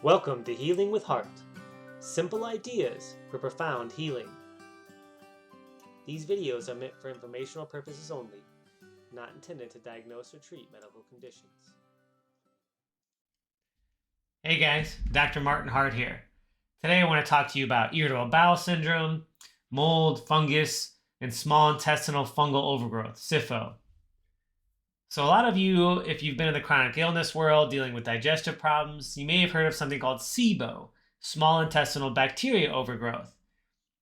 Welcome to Healing with Heart, simple ideas for profound healing. These videos are meant for informational purposes only, not intended to diagnose or treat medical conditions. Hey guys, Dr. Martin Hart here. Today I want to talk to you about irritable bowel syndrome, mold, fungus, and small intestinal fungal overgrowth, SIFO. So a lot of you, if you've been in the chronic illness world dealing with digestive problems, you may have heard of something called SIBO, small intestinal bacteria overgrowth.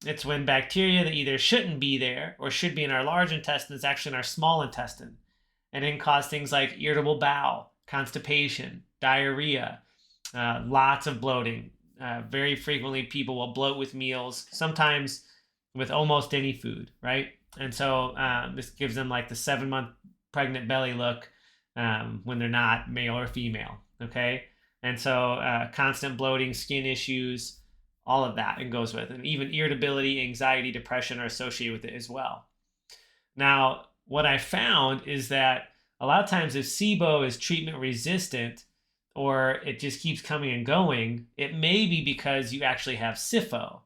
It's when bacteria that either shouldn't be there or should be in our large intestine is actually in our small intestine, and it can cause things like irritable bowel, constipation, diarrhea, lots of bloating. Very frequently people will bloat with meals, sometimes with almost any food, right? And so this gives them like the 7-month pregnant belly look when they're not male or female, okay? And so constant bloating, skin issues, all of that it goes with, and even irritability, anxiety, depression are associated with it as well. Now, what I found is that a lot of times if SIBO is treatment resistant or it just keeps coming and going, it may be because you actually have SIFO,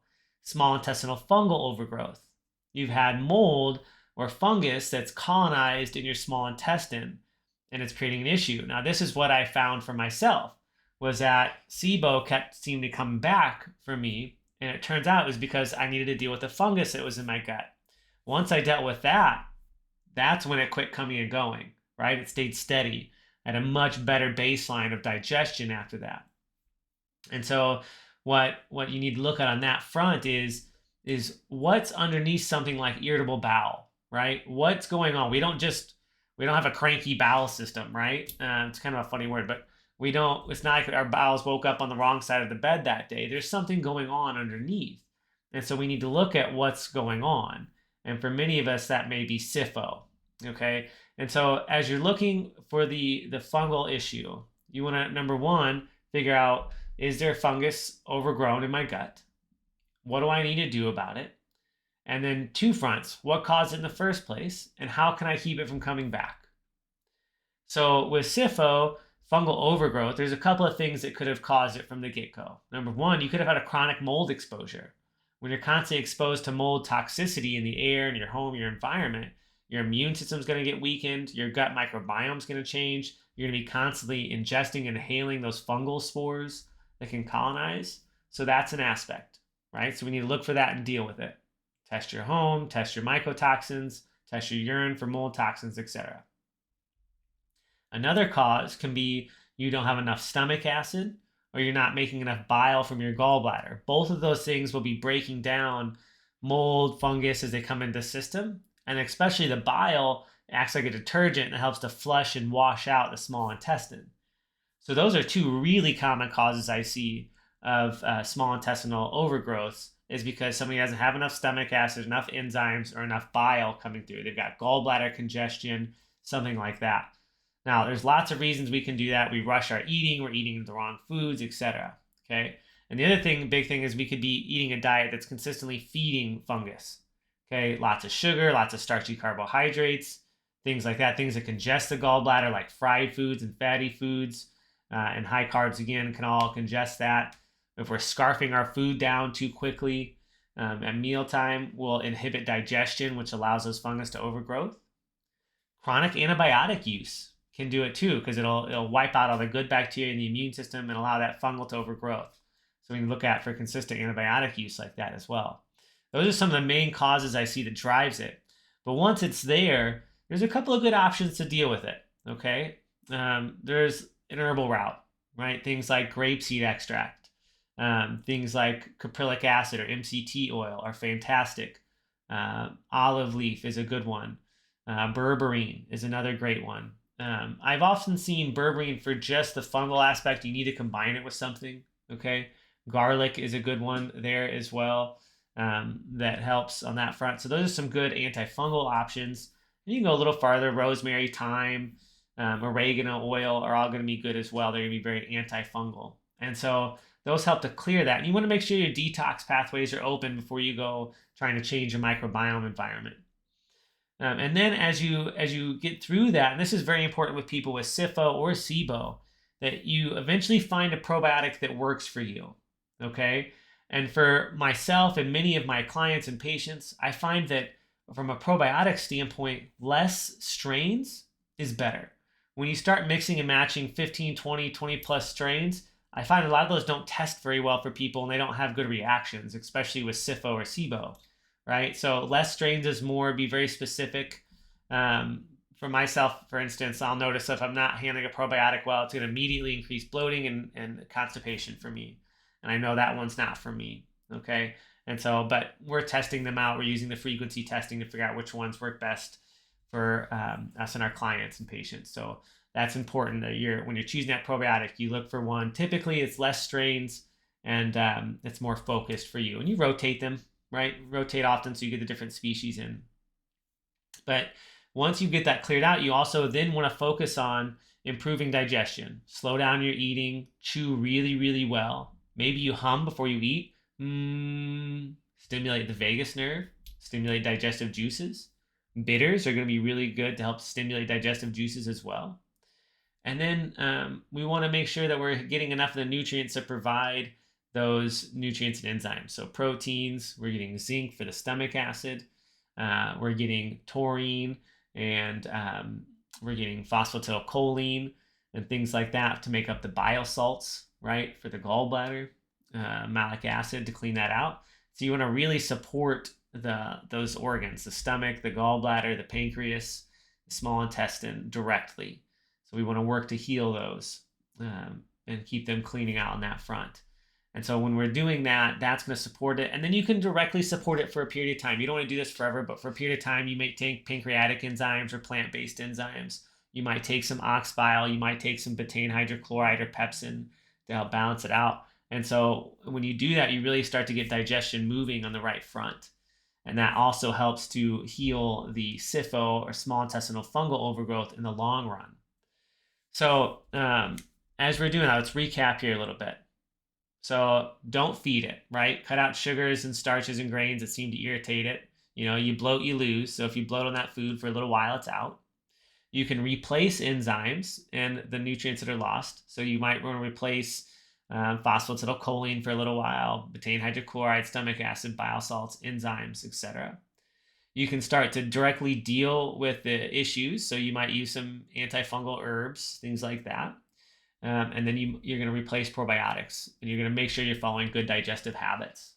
small intestinal fungal overgrowth. You've had mold or fungus that's colonized in your small intestine, and it's creating an issue. Now, this is what I found for myself, was that SIBO kept seeming to come back for me, and it turns out it was because I needed to deal with the fungus that was in my gut. Once I dealt with that, that's when it quit coming and going, right? It stayed steady at a much better baseline of digestion after that. And so what you need to look at on that front is what's underneath something like irritable bowel, right? What's going on? We don't have a cranky bowel system, right? It's kind of a funny word, but it's not like our bowels woke up on the wrong side of the bed that day. There's something going on underneath. And so we need to look at what's going on. And for many of us, that may be SIFO, okay? And so as you're looking for the fungal issue, you want to, number one, figure out, is there fungus overgrown in my gut? What do I need to do about it? And then two fronts, what caused it in the first place, and how can I keep it from coming back? So with SIFO, fungal overgrowth, there's a couple of things that could have caused it from the get-go. Number one, you could have had a chronic mold exposure. When you're constantly exposed to mold toxicity in the air, in your home, your environment, your immune system is going to get weakened, your gut microbiome is going to change, you're going to be constantly ingesting and inhaling those fungal spores that can colonize. So that's an aspect, right? So we need to look for that and deal with it. Test your home, test your mycotoxins, test your urine for mold toxins, etc. Another cause can be you don't have enough stomach acid or you're not making enough bile from your gallbladder. Both of those things will be breaking down mold, fungus as they come into the system. And especially the bile acts like a detergent and helps to flush and wash out the small intestine. So those are two really common causes I see of small intestinal overgrowth, is because somebody doesn't have enough stomach acid, enough enzymes, or enough bile coming through. They've got gallbladder congestion, something like that. Now, there's lots of reasons we can do that. We rush our eating, we're eating the wrong foods, etc. Okay? And the other big thing is we could be eating a diet that's consistently feeding fungus. Okay? Lots of sugar, lots of starchy carbohydrates, things like that, things that congest the gallbladder, like fried foods and fatty foods, and high carbs, again, can all congest that. If we're scarfing our food down too quickly at mealtime, will inhibit digestion, which allows those fungus to overgrowth. Chronic antibiotic use can do it too, because it'll wipe out all the good bacteria in the immune system and allow that fungal to overgrowth. So we can look at for consistent antibiotic use like that as well. Those are some of the main causes I see that drives it. But once it's there, there's a couple of good options to deal with it, okay? There's an herbal route, right? Things like grapeseed extract. Things like caprylic acid or MCT oil are fantastic. Olive leaf is a good one. Berberine is another great one. I've often seen berberine for just the fungal aspect. You need to combine it with something, okay? Garlic is a good one there as well, that helps on that front. So those are some good antifungal options. And you can go a little farther. Rosemary, thyme, oregano oil are all going to be good as well. They're going to be very antifungal. And so those help to clear that. And you want to make sure your detox pathways are open before you go trying to change your microbiome environment. And then as you get through that, and this is very important with people with SIFO or SIBO, that you eventually find a probiotic that works for you, okay? And for myself and many of my clients and patients, I find that from a probiotic standpoint, less strains is better. When you start mixing and matching 15, 20 plus strains, I find a lot of those don't test very well for people and they don't have good reactions, especially with SIFO or SIBO, right? So less strains is more, be very specific. For myself, for instance, I'll notice if I'm not handling a probiotic well, it's going to immediately increase bloating and constipation for me. And I know that one's not for me, okay? And so, but we're testing them out. We're using the frequency testing to figure out which ones work best for us and our clients and patients. So that's important that when you're choosing that probiotic, you look for one. Typically, it's less strains and it's more focused for you. And you rotate them, right? Rotate often so you get the different species in. But once you get that cleared out, you also then want to focus on improving digestion. Slow down your eating, chew really, really well. Maybe you hum before you eat. Stimulate the vagus nerve, stimulate digestive juices. Bitters are going to be really good to help stimulate digestive juices as well. And then we want to make sure that we're getting enough of the nutrients to provide those nutrients and enzymes. So proteins, we're getting zinc for the stomach acid. We're getting taurine and we're getting phosphatidylcholine and things like that to make up the bile salts, right, for the gallbladder, malic acid to clean that out. So you want to really support those organs, the stomach, the gallbladder, the pancreas, the small intestine directly. So we want to work to heal those and keep them cleaning out on that front. And so when we're doing that, that's going to support it. And then you can directly support it for a period of time. You don't want to do this forever, but for a period of time, you may take pancreatic enzymes or plant-based enzymes. You might take some ox bile. You might take some betaine hydrochloride or pepsin to help balance it out. And so when you do that, you really start to get digestion moving on the right front. And that also helps to heal the SIFO or small intestinal fungal overgrowth in the long run. So as we're doing that, let's recap here a little bit. So don't feed it, right? Cut out sugars and starches and grains that seem to irritate it. You know, you bloat, you lose. So if you bloat on that food for a little while, it's out. You can replace enzymes and the nutrients that are lost. So you might want to replace phosphatidylcholine for a little while, betaine hydrochloride, stomach acid, bile salts, enzymes, etc. You can start to directly deal with the issues. So you might use some antifungal herbs, things like that. And then you're going to replace probiotics and you're going to make sure you're following good digestive habits.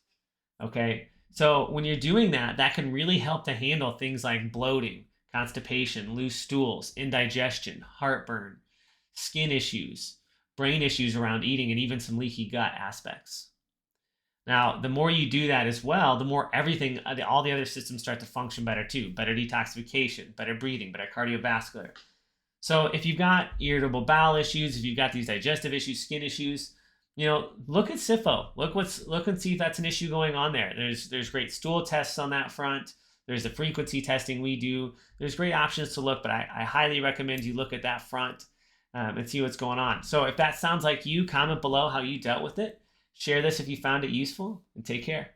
Okay. So when you're doing that, that can really help to handle things like bloating, constipation, loose stools, indigestion, heartburn, skin issues, brain issues around eating, and even some leaky gut aspects. Now, the more you do that as well, the more everything, all the other systems start to function better too. Better detoxification, better breathing, better cardiovascular. So if you've got irritable bowel issues, if you've got these digestive issues, skin issues, you know, look at SIFO. Look and see if that's an issue going on there. There's great stool tests on that front. There's the frequency testing we do. There's great options to look, but I highly recommend you look at that front and see what's going on. So if that sounds like you, comment below how you dealt with it. Share this if you found it useful, and take care.